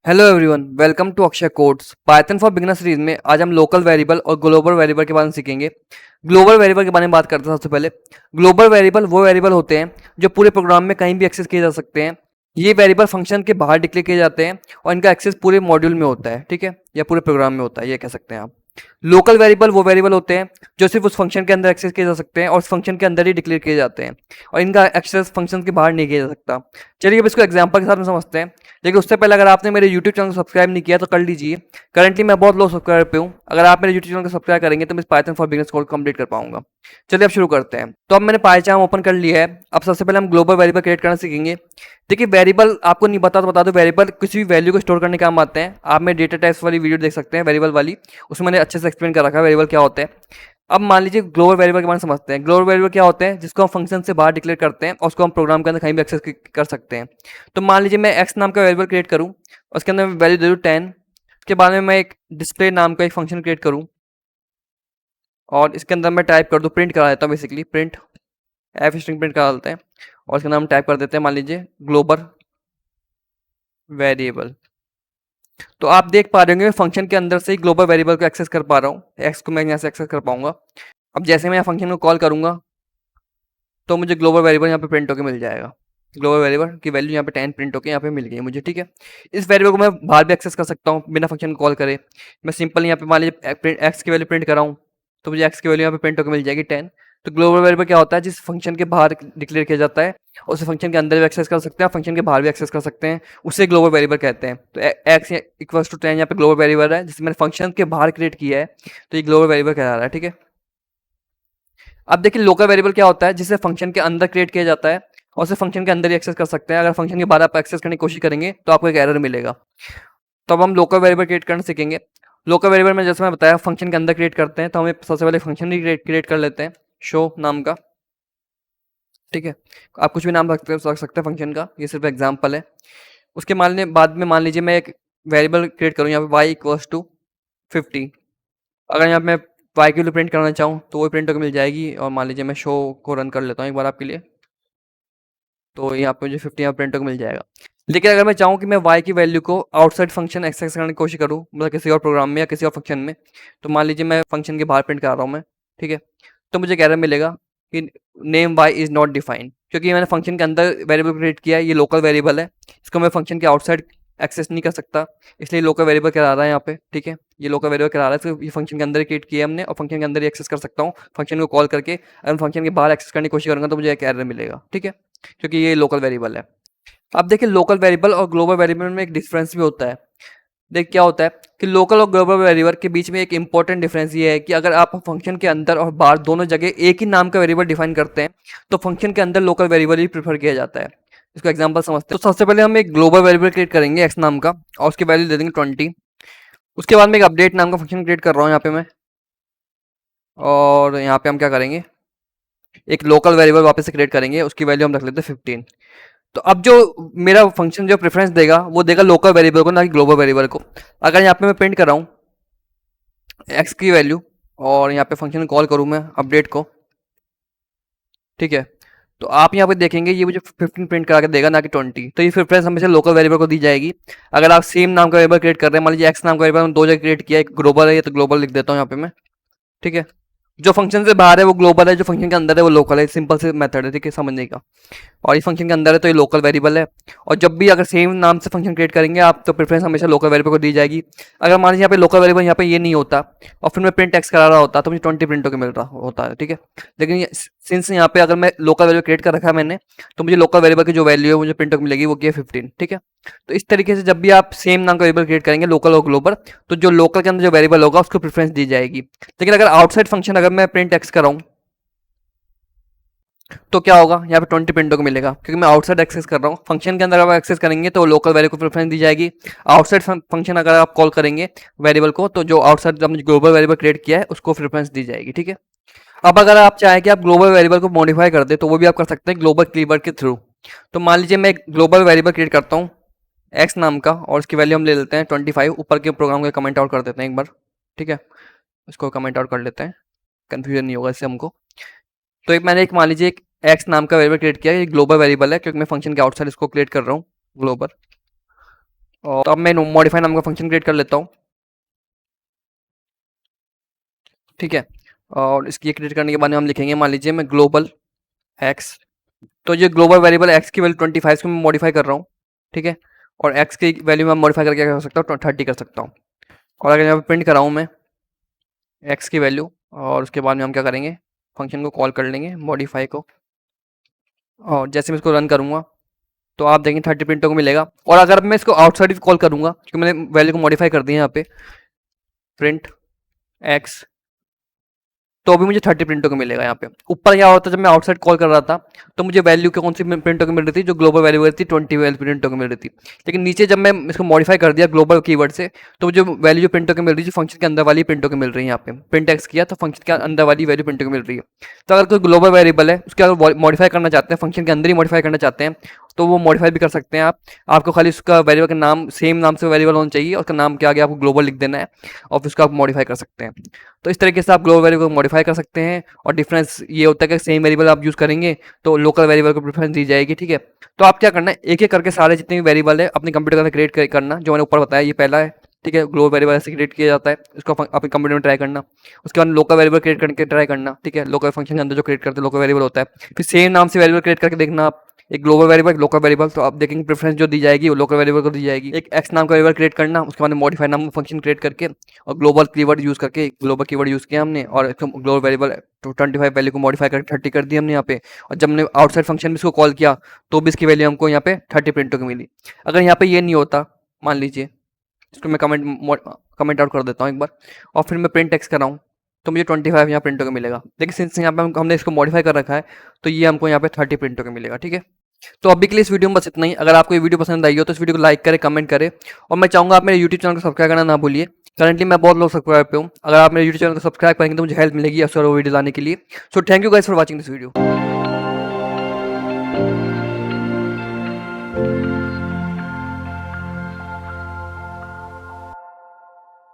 Hello everyone, welcome to Akshay codes. Python for beginner series में आज हम लोकल वेरिएबल और ग्लोबल वेरिएबल के बारे में सीखेंगे। ग्लोबल वेरिएबल के बारे में बात करते हैं। सबसे पहले ग्लोबल वेरिएबल वो वेरिएबल होते हैं जो पूरे प्रोग्राम में कहीं भी एक्सेस किए जा सकते हैं। ये वेरिएबल फंक्शन के बाहर डिक्लेयर किए जाते हैं और इनका एक्सेस पूरे मॉड्यूल में होता है, ठीक है, या पूरे प्रोग्राम में होता है, ये कह सकते हैं आप। लोकल वेरिएबल वो वेरिएबल होते हैं जो सिर्फ उस फंक्शन के अंदर एक्सेस किए जा सकते हैं और उस फंक्शन के अंदर ही डिक्लेयर किए जाते हैं और इनका एक्सेस फंक्शन के बाहर नहीं किया जा सकता। चलिए अब इसको एग्जांपल के साथ में समझते हैं। लेकिन उससे पहले अगर आपने मेरे यूट्यूब चैनल को सब्सक्राइब नहीं किया तो कर लीजिए। करंटली मैं बहुत लो सब्सक्राइबर पे हूँ। अगर आप मेरे यूट्यूब चैनल को सब्सक्राइब करेंगे तो मैं Python for beginners course complete कर पाऊंगा। चलिए अब शुरू करते हैं। तो अब मैंने पाइथन ओपन कर लिया है। अब सबसे पहले हम ग्लोबल वेरिएबल क्रिएट करना सीखेंगे। देखिए, वेरिएबल आपको नहीं पता तो बता दो, वेरिएबल किसी भी वैल्यू को स्टोर करने के काम आते हैं। आप मेरे डेटा टाइप्स वाली वीडियो देख सकते हैं, वेरिएबल वाली, उसमें मैंने अच्छे से एक्सप्लेन कर रखा है वेरिएबल क्या होते हैं। अब मान लीजिए ग्लोबल वेरिएबल के बारे में समझते हैं। ग्लोबल वेरिएबल क्या होते हैं? जिसको हम फंक्शन से बाहर डिक्लेयर करते हैं और उसको हम प्रोग्राम के अंदर कहीं भी एक्सेस कर सकते हैं। तो मान लीजिए मैं एक्स नाम का वेरिएबल क्रिएट करूँ, उसके अंदर मैं वैल्यू दे दूँ 10। उसके बाद में मैं एक डिस्प्ले नाम का एक फंक्शन क्रिएट करूँ और इसके अंदर मैं टाइप कर दूँ, प्रिंट करा देता हूँ, basically print F string print करा देते हैं और इसका नाम टाइप कर देते हैं मान लीजिए ग्लोबल वेरिएबल। तो आप देख पा रहे होंगे मैं फंक्शन के अंदर से ही ग्लोबल वेरिएबल को एक्सेस कर पा रहा हूँ। एक्स को मैं यहाँ से एक्सेस कर पाऊंगा। अब जैसे मैं फंक्शन को कॉल करूंगा तो मुझे ग्लोबल वेरिएबल यहाँ पे प्रिंट होकर मिल जाएगा। ग्लोबल वेरिएबल की वैल्यू यहाँ पे 10 प्रिंट होकर यहाँ पे मिल गई मुझे, ठीक है। इस वेरिएबल को मैं बाहर भी एक्सेस कर सकता हूँ बिना फंक्शन कॉल करे। मैं सिंपल यहाँ पे मान लीजिए एक्स की वैल्यू प्रिंट कराऊँ तो मुझे एक्स की वैल्यू यहाँ पे प्रिंट होकर मिल जाएगी 10। तो ग्लोबल वेरिएबल क्या होता है? जिस फंक्शन के बाहर डिक्लेयर किया जाता है उस फंक्शन के अंदर भी एक्सेस कर सकते हैं, फंक्शन के बाहर भी एक्सेस कर सकते हैं, उसे ग्लोबल वेरिएबल कहते हैं। तो एक्स इक्वल्स टू 10 यहाँ पे ग्लोबल वेरिएबल है जिसे मैंने फंक्शन के बाहर क्रिएट किया है, तो ये ग्लोबल वेरिएबल कहला रहा है, ठीक है। अब देखिए लोकल वेरिएबल क्या होता है? जिसे फंक्शन के अंदर क्रिएट किया जाता है और उसे फंक्शन के अंदर ही एक्सेस कर सकते हैं। अगर फंक्शन के बाहर आप एक्सेस करने की कोशिश करेंगे तो आपको एक एरर मिलेगा। तो अब हम लोकल वेरिएबल क्रिएट करना सीखेंगे। लोकल वेरिएबल में जैसे मैं बताया फंक्शन के अंदर क्रिएट करते हैं, तो हमें सबसे पहले फंक्शन ही क्रिएट कर लेते हैं, शो नाम का, ठीक है। आप कुछ भी नाम रख सकते हैं फंक्शन का, ये सिर्फ एग्जाम्पल है। उसके बाद में मान लीजिए मैं एक वेरिएबल क्रिएट करूँ यहाँ पे y इक्वल्स टू 50। अगर यहाँ पे मैं y की वैल्यू प्रिंट करना चाहूँ तो वो प्रिंट होकर मिल जाएगी। और मान लीजिए मैं शो को रन कर लेता हूँ एक बार आपके लिए, तो यहाँ पे मुझे 50 यहाँ प्रिंट होकर मिल जाएगा। लेकिन अगर मैं चाहूँ कि मैं y की वैल्यू को आउटसाइड फंक्शन एक्सेस करने की कोशिश करूँ, मतलब किसी और प्रोग्राम में या किसी और फंक्शन में, तो मान लीजिए मैं फंक्शन के बाहर प्रिंट कर रहा हूँ मैं, ठीक है। तो मुझे एक एरर मिलेगा कि name y is not defined, क्योंकि मैंने फंक्शन के अंदर वेरिएबल क्रिएट किया है, ये लोकल वेरिएबल है, इसको मैं फंक्शन के आउटसाइड एक्सेस नहीं कर सकता, इसलिए लोकल वेरिएबल करा रहा है यहाँ पे, ठीक है। ये लोकल वेरिएबल करा रहा है, तो ये फंक्शन के अंदर क्रिएट किया हमने और फंक्शन के अंदर ही एक्सेस कर सकता हूँ फंक्शन को कॉल करके। अगर फंक्शन के बाहर एक्सेस करने की कोशिश करूँगा तो मुझे एक एरर मिलेगा, ठीक है, क्योंकि ये लोकल वेरिएबल है। अब देखिए लोकल वेरिएबल और ग्लोबल वेरिएबल में एक डिफरेंस भी होता है। देख क्या होता है कि लोकल और ग्लोबल वेरिएबल के बीच में एक इंपॉर्टेंट डिफरेंस ये है कि अगर आप फंक्शन के अंदर और बाहर दोनों जगह एक ही नाम का वेरिएबल डिफाइन करते हैं तो फंक्शन के अंदर लोकल वेरिएबल ही प्रेफर किया जाता है। इसको एग्जांपल समझते हैं। तो सबसे पहले हम एक ग्लोबल वेरिएबल क्रिएट करेंगे एक्स नाम का और उसकी वैल्यू दे देंगे 20। उसके बाद में एक अपडेट नाम का फंक्शन क्रिएट कर रहा हूँ यहाँ पे मैं, और यहाँ पे हम क्या करेंगे, एक लोकल वेरिएबल वापस से क्रिएट करेंगे, उसकी वैल्यू हम रख लेते हैं 15। तो अब जो मेरा फंक्शन जो प्रेफरेंस देगा वो देगा लोकल वेरिएबल को, ना कि ग्लोबल वेरिएबल को। अगर यहाँ पे मैं प्रिंट कर रहा हूँ एक्स की वैल्यू और यहाँ पे फंक्शन कॉल करूँ मैं अपडेट को, ठीक है, तो आप यहाँ पे देखेंगे ये मुझे 15 प्रिंट करा के देगा, ना कि 20। तो ये प्रेफरेंस हमेशा लोकल वेरिएबल को दी जाएगी। अगर आप सेम नाम का वेरिएबल क्रिएट कर रहे हैं, मान लीजिए एक्स नाम का वेरिएबल दो जगह क्रिएट किया, एक ग्लोबल है, ये तो ग्लोबल लिख देता हूँ यहाँ पे मैं, ठीक है। जो फंक्शन से बाहर है वो ग्लोबल है, जो फंक्शन के अंदर है वो लोकल है। सिंपल से मेथड है, ठीक है, समझने का। और इस फंक्शन के अंदर है तो ये लोकल वेरिएबल है। और जब भी अगर सेम नाम से फंक्शन क्रिएट करेंगे आप तो प्रेफरेंस हमेशा लोकल वेरिएबल को दी जाएगी। अगर मान लीजिए यहाँ पे लोकल वेरिएबल यहाँ पे ये नहीं होता और फिर मैं प्रिंट एक्स करा रहा होता तो मुझे 20 प्रिंट होकर मिल रहा होता है, ठीक है। लेकिन सिंस यहाँ पे अगर मैं लोकल वेरिएबल क्रिएट कर रखा है मैंने, तो मुझे लोकल वेरिएबल की जो वैल्यू है मुझे प्रिंट होकर मिलेगी, वो की है 15, ठीक है। तो इस तरीके से जब भी आप सेम नाम का वेरिएबल क्रिएट करेंगे लोकल और ग्लोबल, तो जो लोकल के अंदर जो वेरिएबल होगा उसको प्रेफरेंस दी जाएगी। लेकिन अगर आउटसाइड फंक्शन अगर मैं प्रिंट एक्स कराऊँ तो क्या होगा, यहाँ पे 20 प्रिंट को मिलेगा, क्योंकि मैं आउटसाइड एक्सेस कर रहा हूँ। फंक्शन के अंदर अगर एक्सेस करेंगे तो लोकल वैल्यू को प्रेफरेंस दी जाएगी। आउटसाइड फंक्शन अगर आप कॉल करेंगे वेरिएबल को, तो जो आउटसाइड हमने ग्लोबल वेरिएबल क्रिएट किया है उसको प्रेफरेंस दी जाएगी, ठीक है। अब अगर आप चाहें कि आप ग्लोबल वेरिएबल को मॉडिफाई कर दे तो वो भी आप कर सकते हैं ग्लोबल कीवर्ड के थ्रू। तो मान लीजिए मैं एक ग्लोबल वेरिएबल क्रिएट करता हूँ एक्स नाम का और उसकी वैल्यू हम ले लेते हैं 25। ऊपर के प्रोग्राम को कमेंट आउट कर देते हैं एक बार, ठीक है, इसको कमेंट आउट कर लेते हैं, कन्फ्यूजन नहीं होगा इससे हमको। तो एक मैंने एक मान लीजिए एक एक्स नाम का वेरिएबल क्रिएट किया, ये ग्लोबल वेरिएबल है क्योंकि मैं फंक्शन के आउटसाइड इसको क्रिएट कर रहा हूँ ग्लोबल। और अब मैं मॉडिफाई नाम का फंक्शन क्रिएट कर लेता हूँ, ठीक है। और इसकी क्रिएट करने के बाद में हम लिखेंगे, मान लीजिए मैं ग्लोबल एक्स, तो ये ग्लोबल वेरिएबल एक्स की वैल्यू 25 को मैं मॉडिफाई कर रहा हूँ, ठीक है। और एक्स की वैल्यू मैं मॉडिफाई करके क्या कर सकता हूँ, 30 कर सकता हूँ। और अगर यहाँ पे प्रिंट कराऊँ मैं एक्स की वैल्यू, और उसके बाद में हम क्या करेंगे, फंक्शन को कॉल कर लेंगे मॉडिफाई को, और जैसे मैं इसको रन करूँगा तो आप देखेंगे 30 प्रिंटों को मिलेगा। और अगर मैं इसको आउटसाइड कॉल करूँगा, क्योंकि मैंने वैल्यू को मॉडिफाई कर दिया यहाँ पे, प्रिंट एक्स, तो भी मुझे 30 प्रिंटों को मिलेगा। यहाँ पे ऊपर क्या होता है, जब मैं आउटसाइड कॉल कर रहा था तो मुझे वैल्यू कौन सी प्रिंटों की मिल रही थी, जो ग्लोबल वैल्यू थी 20 वैल्यू प्रिंटों की मिल रही थी। लेकिन नीचे जब मैं इसको मॉडिफाई कर दिया ग्लोबल कीवर्ड से, तो मुझे वैल्यू जो प्रिंटों की मिल रही है फंक्शन के अंदर वाली प्रिंटों की मिल रही है। यहाँ पे प्रिंट एक्स किया तो फंक्शन के अंदर वाली वैल्यू प्रिंटों की मिल रही है। तो अगर कोई ग्लोबल वेरिएबल है उसके अगर मॉडिफाई करना चाहते हैं, फंक्शन के अंदर ही मॉडिफाई करना चाहते हैं, तो वो मॉडिफाई भी कर सकते हैं आप। आपको खाली उसका वेरिएबल का नाम सेम नाम से वेरिएबल होना चाहिए, उसका नाम के आगे आपको ग्लोबल लिख देना है, और फिर उसका आप मॉडिफाई कर सकते हैं। तो इस तरीके से आप ग्लोबल वेरिएबल को मॉडिफाई कर सकते हैं। और डिफरेंस ये होता है कि सेम वेरिएबल आप यूज़ करेंगे तो लोकल वेरिएबल को प्रेफरेंस दी जाएगी, ठीक है। तो आप क्या करना है, एक एक करके सारे जितने भी वेरिएबल है अपने कंप्यूटर के अंदर क्रिएट करना, जो मैंने ऊपर बताया ये पहला है, ठीक है। ग्लोबल वेरिएबल ऐसे क्रिएट किया जाता है, इसको अपने कंप्यूटर में ट्राई करना। उसके बाद लोकल वेरिएबल क्रिएट करके ट्राई करना, ठीक है। लोकल फंक्शन के अंदर जो क्रिएट करते हैं लोकल वेरिएबल होता है, फिर सेम नाम से वेरिएबल क्रिएट करके देखना आप, एक ग्लोबल वेरिएबल, लोकल वेरिएबल, तो आप देखेंगे प्रेफरेंस जो दी जाएगी वो लोकल वेरिएबल को दी जाएगी। एक एक्स नाम का वेरिएबल क्रिएट करना, उसके बाद मॉडिफाई नाम का फंक्शन क्रिएट करके और ग्लोबल कीवर्ड यूज़ करके, ग्लोबल कीवर्ड यूज़ किया हमने, और इसको ग्लोबल वेरिएबल 25 वैल्यू को मॉडिफाई करके 30 कर दी हमने यहाँ पे। और जब हमने आउटसाइड फंक्शन में इसको कॉल किया तो भी इसकी वैल्यू हमको यहाँ पे 30 प्रिंटों की मिली। अगर यहाँ पे ये नहीं होता, मान लीजिए इसको मैं कमेंट आउट कर देता हूँ एक बार, और फिर मैं प्रिंट एक्स कराऊँ तो मुझे 25 यहाँ प्रिंटों का मिलेगा। लेकिन सिंस यहाँ पे हमने इसको मॉडिफाई कर रखा है तो ये हमको यहाँ पे 30 प्रिंटों का मिलेगा, ठीक है। तो अभी के लिए इस वीडियो में बस इतना ही। अगर आपको ये वीडियो पसंद आई हो तो इस वीडियो को लाइक करें, कमेंट करें, और मैं चाहूँगा आप मेरे यूट्यूब चैनल को सब्सक्राइब करना ना भूलिए। करंटली मैं बहुत लोग सब्सक्राइब पे हूँ, अगर आप मेरे यूट्यूब चैनल को सब्सक्राइब करेंगे तो मुझे हेल्प मिलेगी और वीडियो लाने के लिए। So thank you guys for watching this video.